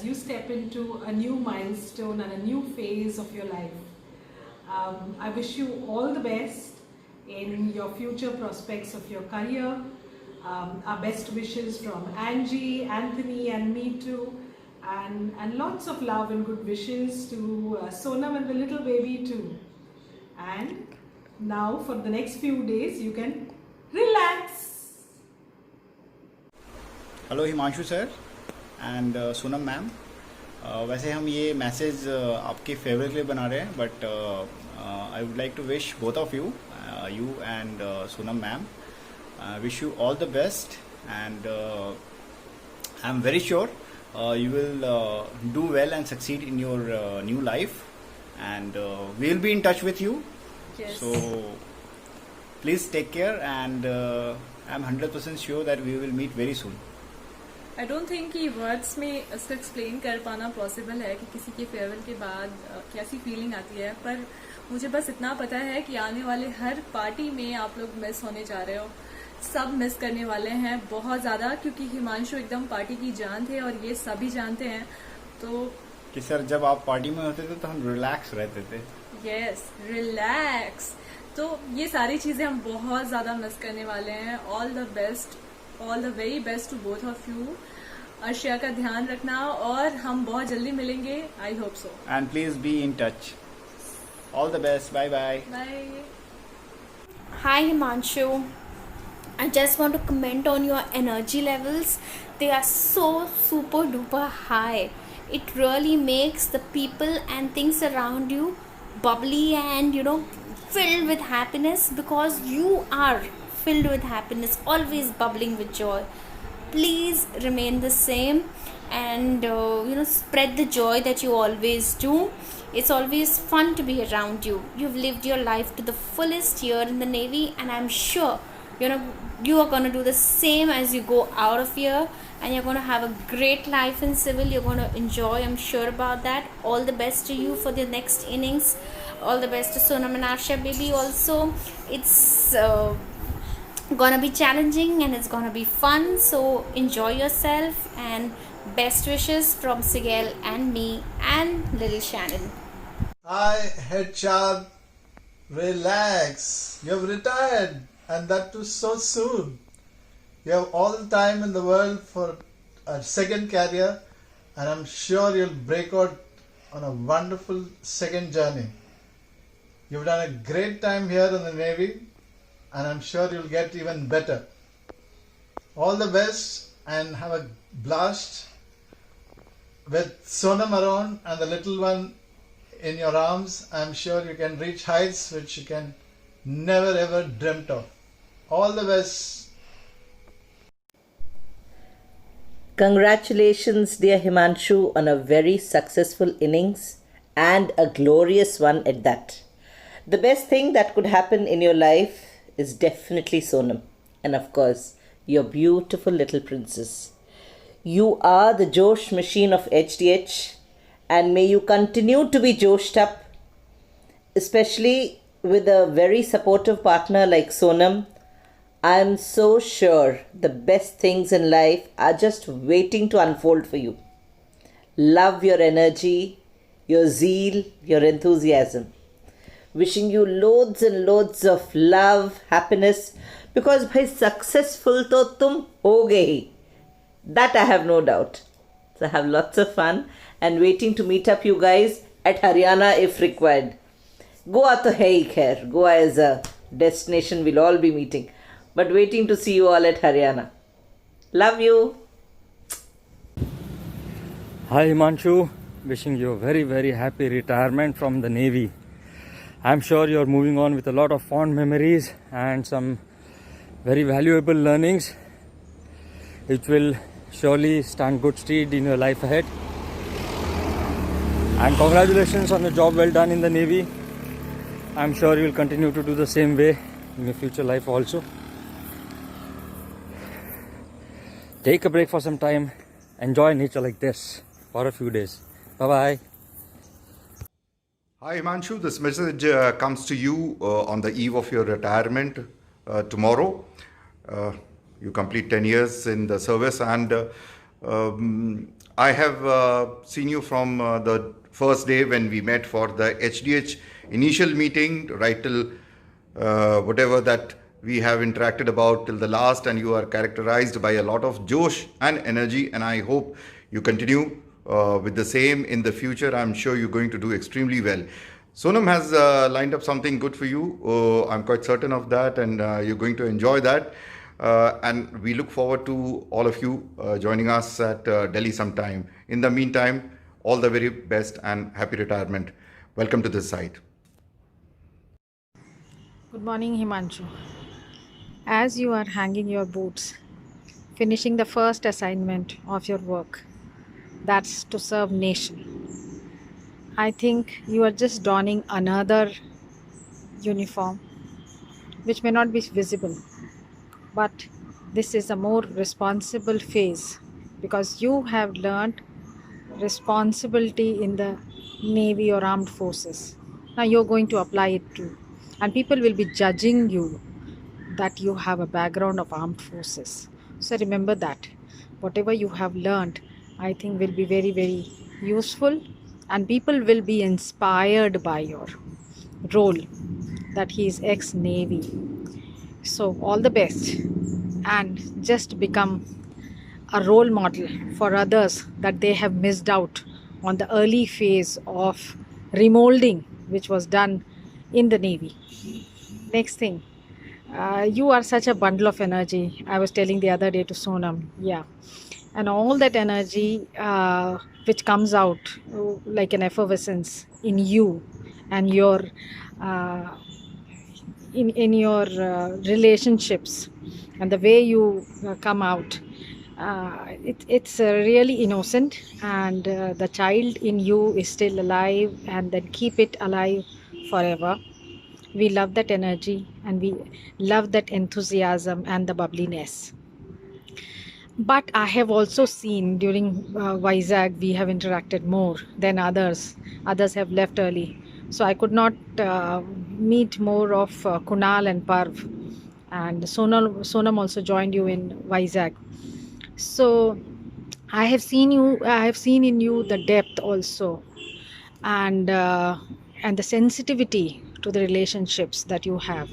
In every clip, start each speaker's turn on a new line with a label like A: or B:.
A: as you step into a new milestone and a new phase of your life. I wish you all the best in your future prospects of your career. Our best wishes from Angie, Anthony and me too. And lots of love and good wishes to Sonam and the little baby too. And now for the next few days you can relax.
B: Hello Himanshu sir and Sonam ma'am. वैसे हम ये message आपके favour के लिए बना रहे हैं, but I would like to wish both of you and Sonam ma'am, wish you all the best and I am very sure you will do well and succeed in your new life, and we will be in touch with you.
C: Yes.
B: So please take care, and I'm 100% sure that we will meet very soon.
C: I don't think कि words में इसको explain कर पाना possible है कि किसी के farewell के बाद कैसी फीलिंग आती है, पर मुझे बस इतना पता है कि आने वाले हर पार्टी में आप लोग मिस होने जा रहे हो. सब मिस करने वाले हैं बहुत ज़्यादा, क्योंकि हिमांशु एकदम पार्टी की जान थे और ये सभी जानते हैं. तो
B: कि सर जब आप पार्टी में होते थे तो हम रिलैक्स रहते थे.
C: Yes, relax. तो ये सारी चीज़ें हम बहुत ज़्यादा मिस करने वाले हैं. All the best, all the very best to both of you. Arshia का ध्यान रखना और हम बहुत जल्दी मिलेंगे. I hope so.
B: And please be in touch. All the best. Bye bye.
C: Bye.
D: Hi Himanshu, I just want to comment on your energy levels. They are so super duper high. It really makes the people and things around you bubbly and filled with happiness, because you are filled with happiness, always bubbling with joy. Please remain the same and spread the joy that you always do. It's always fun to be around you. You've lived your life to the fullest here in the Navy, and I'm sure you are going to do the same as you go out of here, and you're going to have a great life in civil. You're going to enjoy, I'm sure about that. All the best to you for the next innings. All the best to Sonam and Arsha baby also. It's gonna be challenging and it's gonna be fun, so enjoy yourself, and best wishes from Sigel and me and little Shannon.
E: Hi, head chard. Relax. You've retired, and that too so soon. You have all the time in the world for a second career, and I'm sure you'll break out on a wonderful second journey. You've done a great time here in the Navy, and I'm sure you'll get even better. All the best, and have a blast with Sonam around and the little one in your arms. I'm sure you can reach heights which you can never ever dreamt of. All the best.
F: Congratulations, dear Himanshu, on a very successful innings, and a glorious one at that. The best thing that could happen in your life is definitely Sonam, and of course, your beautiful little princess. You are the Josh machine of HDH, and may you continue to be Joshed up, especially with a very supportive partner like Sonam. I am so sure the best things in life are just waiting to unfold for you. Love your energy, your zeal, your enthusiasm. Wishing you loads and loads of love, happiness, because bhai successful to tum hoge hi. That I have no doubt. So have lots of fun, and waiting to meet up you guys at Haryana if required. Goa to hai hi khair. Goa is a destination we'll all be meeting. But waiting to see you all at Haryana. Love you.
G: Hi Himanshu, wishing you a very very happy retirement from the Navy. I'm sure you're moving on with a lot of fond memories and some very valuable learnings, which will surely stand good stead in your life ahead. And congratulations on the job well done in the Navy. I'm sure you'll continue to do the same way in your future life also. Take a break for some time. Enjoy nature like this for a few days. Bye-bye.
H: Hi Himanshu, this message comes to you on the eve of your retirement tomorrow. You complete 10 years in the service, and I have seen you from the first day when we met for the HDH initial meeting, right till whatever that we have interacted about till the last, and you are characterized by a lot of josh and energy, and I hope you continue with the same in the future. I'm sure you're going to do extremely well. Sonam has lined up something good for you. I'm quite certain of that, and you're going to enjoy that. And we look forward to all of you joining us at Delhi sometime. In the meantime, all the very best and happy retirement. Welcome to this site.
I: Good morning, Himanshu. As you are hanging your boots, finishing the first assignment of your work, that's to serve nation. I think you are just donning another uniform, which may not be visible, but this is a more responsible phase because you have learned responsibility in the Navy or armed forces. Now you're going to apply it too, and people will be judging you that you have a background of armed forces. So remember that whatever you have learned, I think will be very, very useful, and people will be inspired by your role that he is ex-Navy. So all the best, and just become a role model for others that they have missed out on the early phase of remolding which was done in the Navy. Next thing, you are such a bundle of energy. I was telling the other day to Sonam, yeah, and all that energy which comes out like an effervescence in you and your in your relationships, and the way you come out, it's really innocent, and the child in you is still alive, and then keep it alive forever. We love that energy, and we love that enthusiasm and the bubbliness. But I have also seen during Vizag, we have interacted more than others. Others have left early. So I could not meet more of Kunal and Parv. And Sonam also joined you in Vizag. So I have seen in you the depth also, and the sensitivity to the relationships that you have.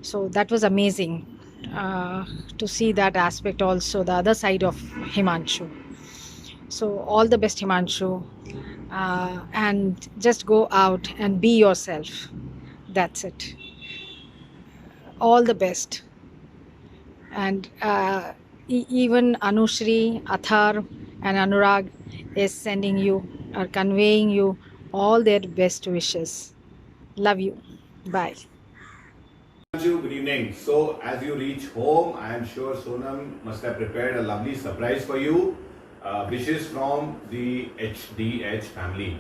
I: So that was amazing to see that aspect also, the other side of Himanshu. So all the best, Himanshu, and just go out and be yourself. That's it. All the best. And even Anushri, Athar and Anurag is sending you or conveying you all their best wishes. Love you. Bye.
J: Good evening. So, as you reach home, I am sure Sonam must have prepared a lovely surprise for you. Wishes from the HDH family.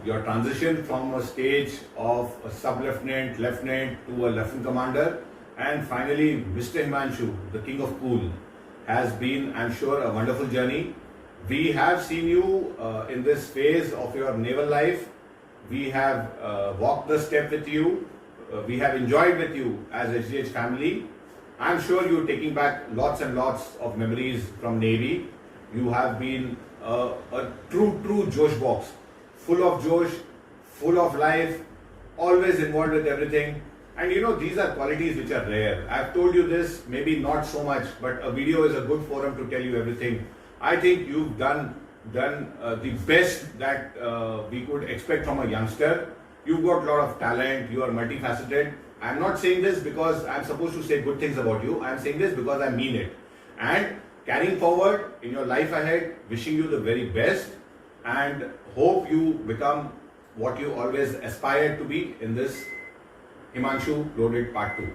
J: Your transition from a stage of a sub-lieutenant, lieutenant to a lieutenant commander, and finally Mr. Himanshu, the king of cool, has been, I'm sure, a wonderful journey. We have seen you in this phase of your naval life. We have walked the step with you. We have enjoyed with you as HDH family. I'm sure you're taking back lots and lots of memories from Navy. You have been a true Josh box, full of Josh, full of life, always involved with everything. And you know, these are qualities which are rare. I've told you this, maybe not so much, but a video is a good forum to tell you everything. I think you've done the best that we could expect from a youngster. You've got a lot of talent, you are multifaceted. I'm not saying this because I'm supposed to say good things about you. I'm saying this because I mean it. And carrying forward in your life ahead, wishing you the very best, and hope you become what you always aspired to be in this Himanshu Loaded Part 2.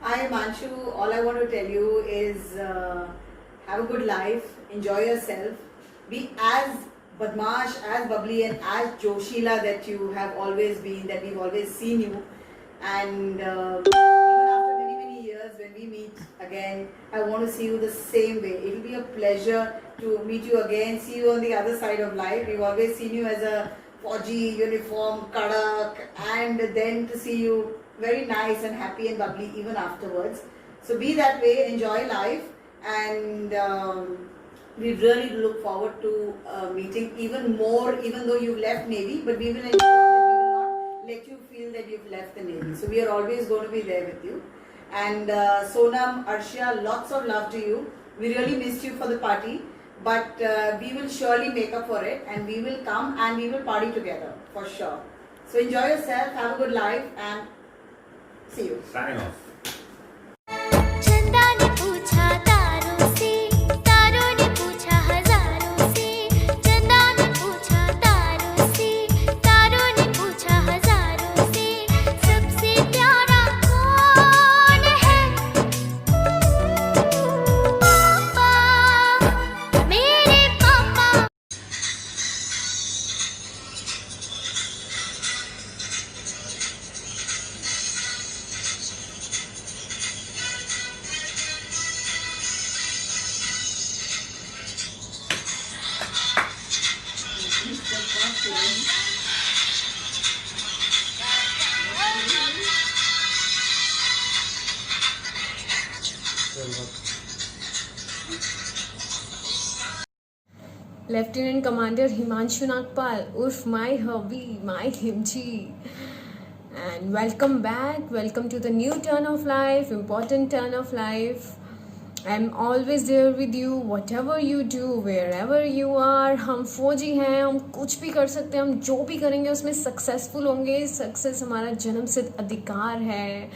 K: Hi Himanshu, all I want to tell you is have a good life, enjoy yourself, be as badmash, as bubbly and as Joshila that you have always been, that we've always seen you. And even after many years when we meet again, I want to see you the same way. It will be a pleasure to meet you again, see you on the other side of life. We've always seen you as a Fauji uniform, kadak, and then to see you very nice and happy and bubbly even afterwards. So be that way, enjoy life, and We really look forward to meeting even more, even though you've left Navy, but we will ensure that we will not let you feel that you've left the Navy. So we are always going to be there with you. And Sonam, Arshia, lots of love to you. We really missed you for the party, but we will surely make up for it, and we will come and we will party together for sure. So enjoy yourself, have a good life, and see you.
J: Signing off.
L: चंदा ने पूछा तारों से, तारों ने पूछा हजारों से, चंदा ने पूछा तारों से, तारों ने पूछा हजारों से, सबसे प्यारा कौन है? पापा, मेरे पापा।
D: Lieutenant Commander Himanshu Nagpal, Urf my hubby, my Himji. And welcome back, welcome to the new turn of life, important turn of life. I'm always there with you, whatever you do, wherever you are. हम फौजी हैं, हम कुछ भी कर सकते हैं, हम जो भी करेंगे उसमें सक्सेसफुल होंगे. सक्सेस हमारा जन्मसिद्ध अधिकार है.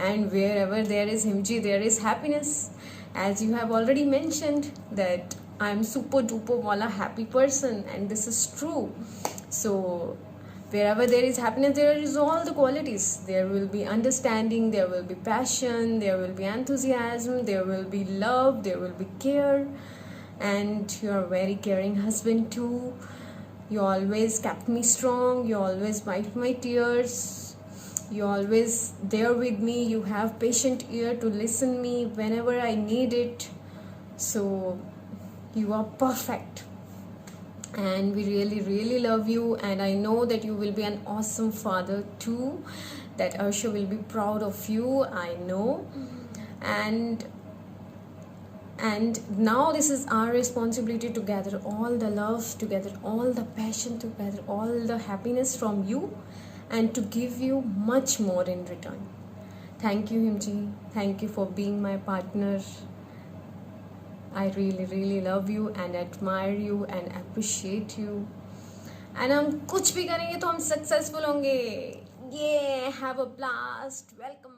D: And wherever there is Himji, there is happiness. As you have already mentioned that I'm super duper wala happy person, and this is true. So wherever there is happiness, there is all the qualities. There will be understanding, there will be passion, there will be enthusiasm, there will be love, there will be care. And you are a very caring husband too. You always kept me strong, you always wiped my tears, you always there with me, you have patient ear to listen me whenever I need it. So you are perfect, and we really really love you, and I know that you will be an awesome father too, that Arsha will be proud of you, I know. And now this is our responsibility to gather all the love, to gather all the passion, to gather all the happiness from you, and to give you much more in return. Thank you Himji, thank you for being my partner. I really really love you and admire you and appreciate you. And हम कुछ भी करेंगे तो हम successful होंगे. Yeah, have a blast. Welcome.